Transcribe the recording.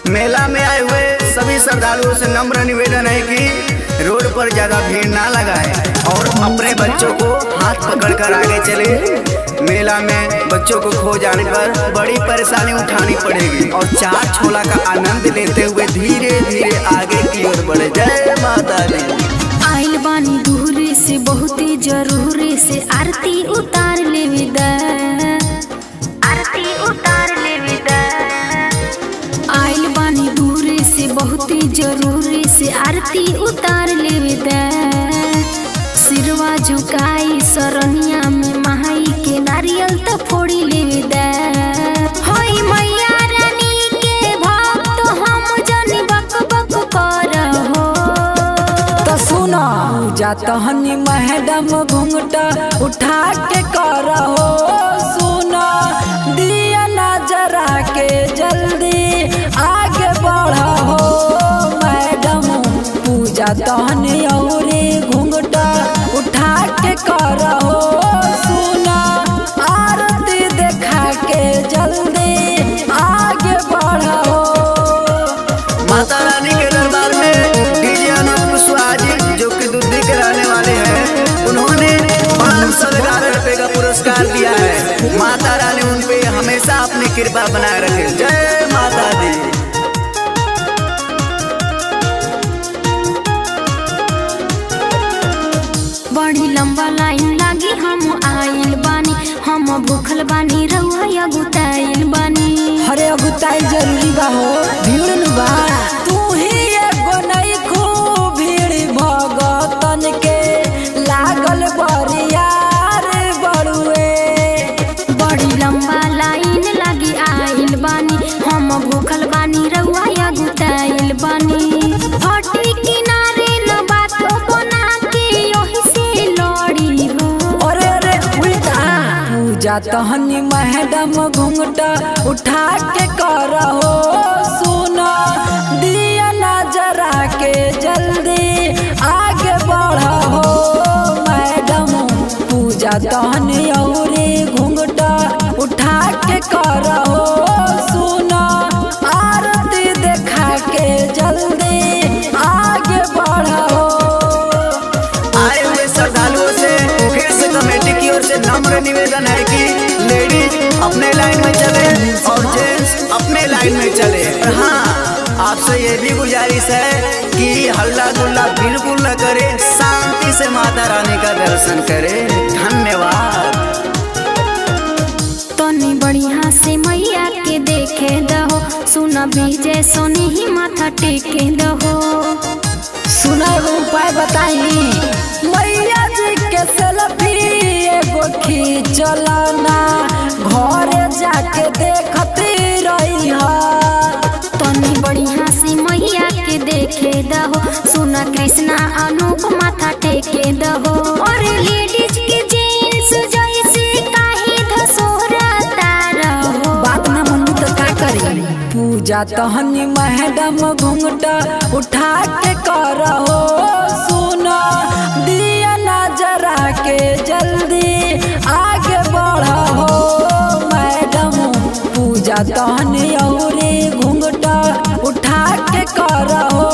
मेला में आए हुए सभी श्रद्धालुओं से नम्र निवेदन है कि रोड पर ज्यादा भीड़ ना लगाएं और अपने बच्चों को हाथ पकड़कर आगे चले। मेला में बच्चों को खो जाने पर बड़ी परेशानी उठानी पड़ेगी और चाट छोला का आनंद लेते हुए धीरे धीरे आगे की ओर बढ़े। जय माता दी। आइल बानी दूरी से बहुत ही जरूरी से आरती उतार ले विदा, आरती उतार ले विदा। आइल बानी दूरी से बहुत ही जरूरी से आरती उतार ले विदा। सिरवा झुकाई सरनिया में महाई के नारियल तो फोड़ी ले विदा। होई मैया रानी के भक्त हम जनी बक बक करहो। तो सुनो जातहनी मैडम घूंघटा उठा के करहो। सुनो दिया नजरा के जल्दी आगे बढ़ो। मैडम पूजा तहनी औरे घूंघटा उठा के करहो। सुनो आरती देखा के जल्दी आगे बढ़ो। माता रानी के दरबार में डीजे अनूप कुशवाहा जी जो कि दुद्धी के रहने वाले हैं, उन्होंने 511 रुपए का पुरस्कार दिया है। माता रानी उन पे हमेशा अपनी कृपा बनाए रखे। जय माता दी। बड़ी लंबा लाइन लागी हम आइल बानी, हम भूखल बानी रउआ गुताइल बानी। हरे अगुताई जरूरी बा हो भीड़ न बा। तू ही एगो नहीं खूब भीड़ भगतन के लागल बरियार बड़ुए। बड़ी लंबा लाइन लागी आइल बानी, हम भूखल बानी रउआ गुताइल बानी। हटी किनारे न बात बना के यही से लड़ी हो। अरे अरे उल्टा पूजा तहनी मैडम घूंघटा उठा के करहो। सुनो दिया नजरा के जल्दी आगे बढ़ो। मैडम पूजा तहनी औरे घूंघटा उठा के करहो। सुनो आरती देखा के जल्दी आगे बढ़ो। आए हुए श्रद्धालुओं से फिर से कमेटी की ओर से नम्र निवेदन है कि लेडीज अपने लाइन में चले और जेंट्स अपने लाइन में चले। और हाँ, आपसे ये भी गुजारिश है कि हल्ला गुल्ला बिल्कुल न करे, शांति से माता रानी का दर्शन करे। धन्यवाद। तनी बढ़िया से मैया के देखे दहो, सुना बीजे सोनी ही माथा टेके दहो। सुना एगो उपाय बताई। मैया जी के सेल्फी एगो खींचलना, घरे जाके देखती रही है। तनी बढ़िया से मैया के देखे दहो, सुना कृष्णा अनूप माथा टेके दहो। और लेडीज के जेंट्स जैसे काहे धसोरता रहो। बात ना मन तो का करी। पूजा तहनी मैडम घूंघटा उठा के करहो। सुनो दिया नजरा के जल्दी आगे बढ़ो। मैडम पूजा तहनी औरे घूंघटा उठा के करहो।